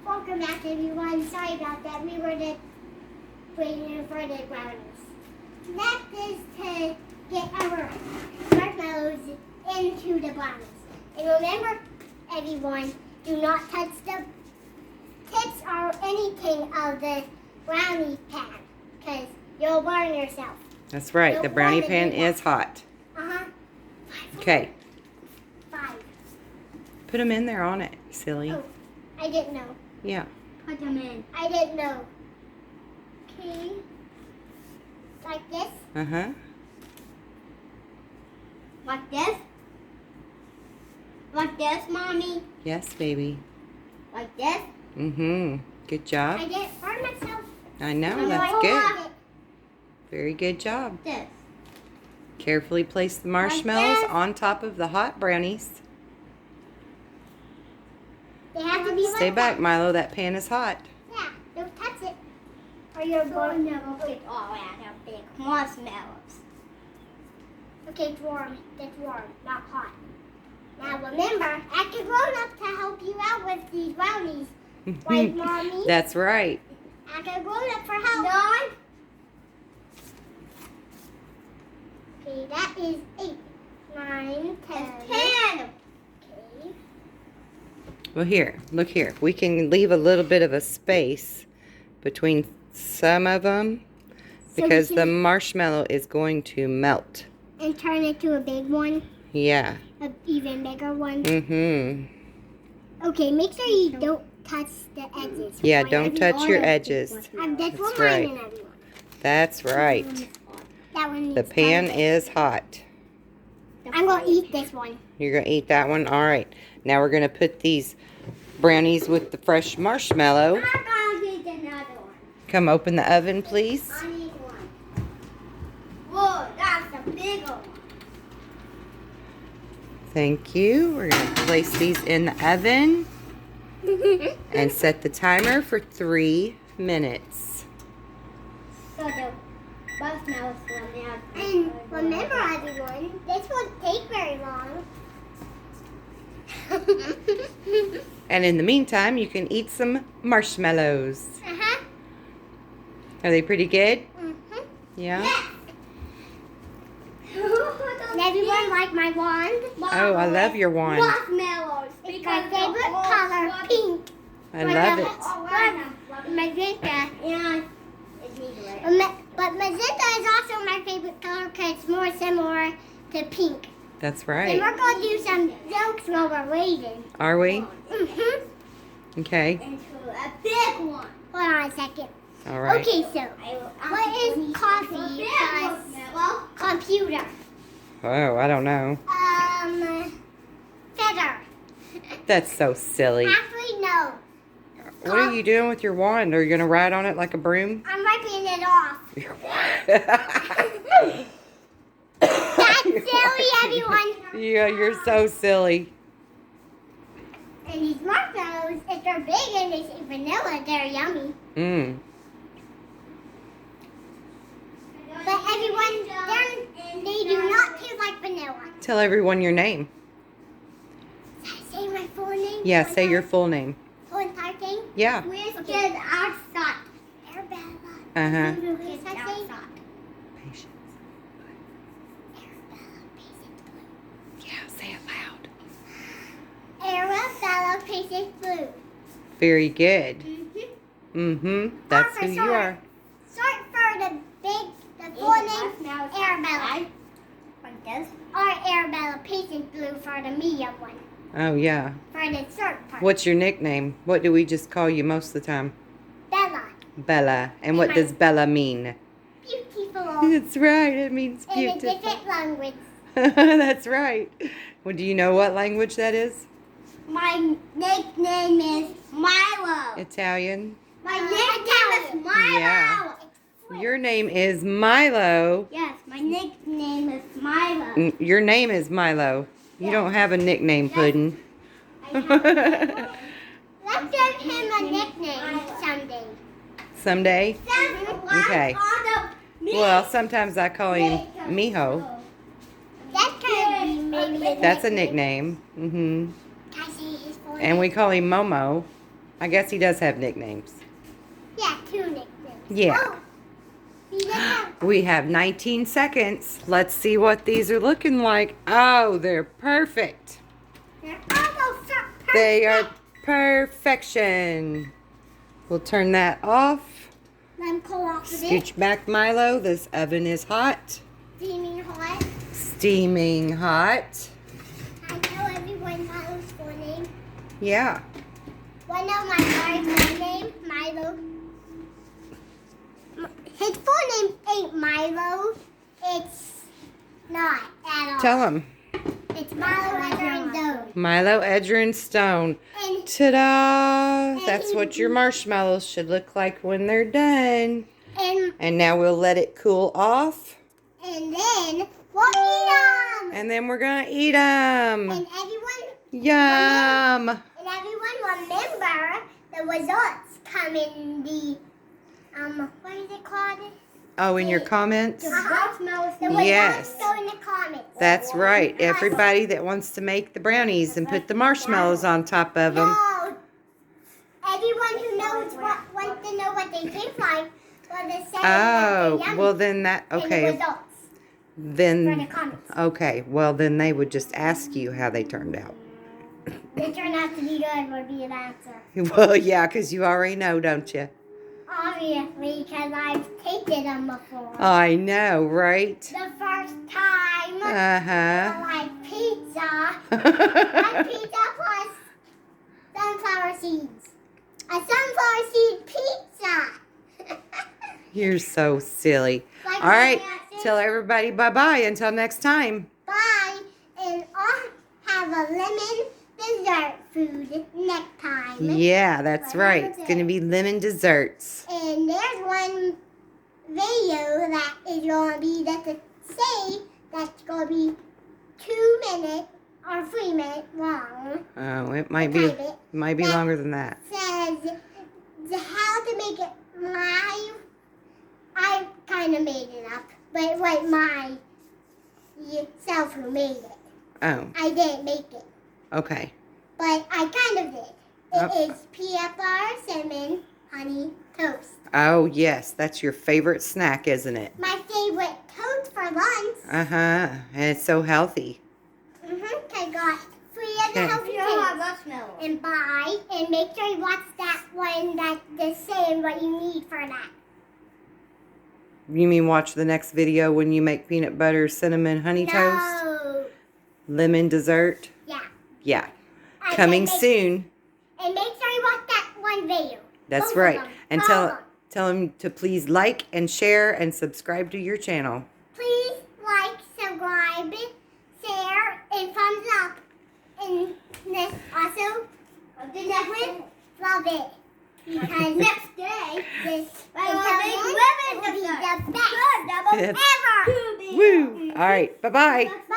welcome back everyone. Sorry about that. We were just waiting for the brownies. Next is to get our marshmallows into the brownies. And remember, everyone, do not touch the tips or anything of the brownie pan, because you'll burn yourself. That's right. The brownie pan is hot. Uh-huh. Okay. 5. Put them in there on it, silly. Oh, I didn't know. Yeah. Put them in. I didn't know. Okay. Like this. Uh-huh. Like this. Like this, Mommy. Yes, baby. Like this. Mm-hmm. Good job. I didn't burn myself. I know, No, that's I good. have it. Very good job. This. Carefully place the marshmallows this. on top of the hot brownies. They have to be Stay like back, that. Milo. That pan is hot. Yeah, don't touch it. Or you're going to get all out of big marshmallows. Okay, it's warm. It's warm, not hot. Now remember, ask a grown-up to help you out with these brownies. Right, Mommy? That's right. Ask a grown-up for help. None. Okay, that is 8, 9, 10. 10. Okay. Well, here. Look here. We can leave a little bit of a space between some of them because the marshmallow is going to melt. And turn it to a big one. Yeah. An even bigger one. Mm-hmm. Okay, make sure you don't touch the edges. Yeah, don't touch your edges. That's That's one right. mine and everyone. That's right. That one The needs pan garlic. is hot. I'm going to eat this one. You're going to eat that one? All right. Now we're going to put these brownies with the fresh marshmallow. I'm going to eat another one. Come open the oven, please. I need one. Whoa, that's a big one. Thank you. We're going to place these in the oven and set the timer for 3 minutes. So the marshmallows will melt. And remember, everyone, this won't take very long. And in the meantime, you can eat some marshmallows. Uh-huh. Are they pretty good? Mm-hmm. Yeah? Yes. Everyone like my wand? Oh, I love your wand. Marshmallows. It's my favorite color, pink. I love it. Magenta. But magenta is also my favorite color because it's more similar to pink. That's And right. we're going to do some jokes while we're waiting. Are we? Mm-hmm. Okay. Into a big one. Hold on a second. All right. Okay, so what is coffee plus computer? Oh, I don't know. Feather. That's so silly. Actually, no. What are you doing with your wand? Are you going to ride on it like a broom? I'm wiping it off. That's silly, everyone. Yeah, you're so silly. And these marshmallows, if they're big and they say vanilla, they're yummy. Mmm. But everyone, they do not taste like vanilla. Tell everyone your name. Should I say my full name? Yeah, say your full name. Full entire thing? Yeah. Where's kids outside? Arabella. Uh-huh. Where's that say? Patience. Arabella, patience blue. Yeah, say it loud. Arabella, patience blue. Very good. Mm-hmm. Mm-hmm. That's who you are. Short for the full name, Arabella. Like this. Or Arabella, patience blue for the medium one. Oh, yeah. For the short part. What's your nickname? What do we just call you most of the time? Bella. Bella. And what does Bella mean? Beautiful. That's right. It means In a beautiful. different language. That's right. Well, do you know what language that is? My nickname is Milo. Italian. My nickname is Milo. Yeah. Your name is Milo. Yes, my nickname is Milo. Your name is Milo. You don't have a nickname, Puddin'. Let's give him a nickname someday. Someday? Okay. Okay. Well, sometimes I call him Mijo. That could be maybe That's a nickname. Mm-hmm. Can I say his full And we call him Momo. I guess he does have nicknames. Yeah, 2 nicknames. Yeah. Oh, he does have. We have 19 seconds. Let's see what these are looking like. Oh, they're perfect. They're almost perfect. They are perfection. We'll turn that off. Let them cool off a bit. Scooch back, Milo. This oven is hot. Steaming hot. Steaming hot. I know everyone Milo's full name. Yeah. One of my guys' name, Milo. His full name ain't Milo. It's not at all. Tell him. It's Milo Edgar Stone. Milo, Edgar, and Stone. And Ta-da! That's what your marshmallows should look like when they're done. And now we'll let it cool off. And then we'll eat them. And then we're going to eat them. And everyone Yum! And everyone remember the results come in the what is it called? Oh, in your comments? The results Yes. go in the comments. That's right. Everybody that wants to make the brownies and put the marshmallows on top of them. No. Everyone who wants to know what they taste like will say that Oh, they're yummy well then that, in the okay. results for the Then, comments. okay, well then they would just ask you how they turned out. They turn out to be good would be an answer. Well, yeah, because you already know, don't you? Obviously, because I've tasted them before. I know, right? The first time Uh-huh. I like pizza. Like pizza plus sunflower seeds. A sunflower seed pizza. You're so silly. Like All right, my tell everybody bye-bye until next time. Bye. And I'll have a lemon dessert food next time. Yeah, that's right. It's going to be lemon desserts. And there's one video that is going to be that to say that's going to be 2 minutes or 3 minutes long. Oh, it might be longer than that. Says how to make it I kind of made it up, but it was my self who made it. Oh, I didn't make it, okay. but I kind of did. It is peanut butter, cinnamon, honey, toast. Oh, yes. That's your favorite snack, isn't it? My favorite toast for lunch. Uh-huh. And it's so healthy. I got 3 of the Okay. healthy things. And buy, and make sure you watch that one that's saying what you need for that. You mean watch the next video when you make peanut butter, cinnamon, honey toast? No. Lemon dessert? Yeah. Yeah. I Coming said soon. And make sure you watch that one video. That's Both of right. them. And All of them. tell them to please like and share and subscribe to your channel. Please like, subscribe, share, and thumbs up. And this also, the next one, love it. Because next day, this will be the best ever. Woo! All right. Bye-bye. Bye.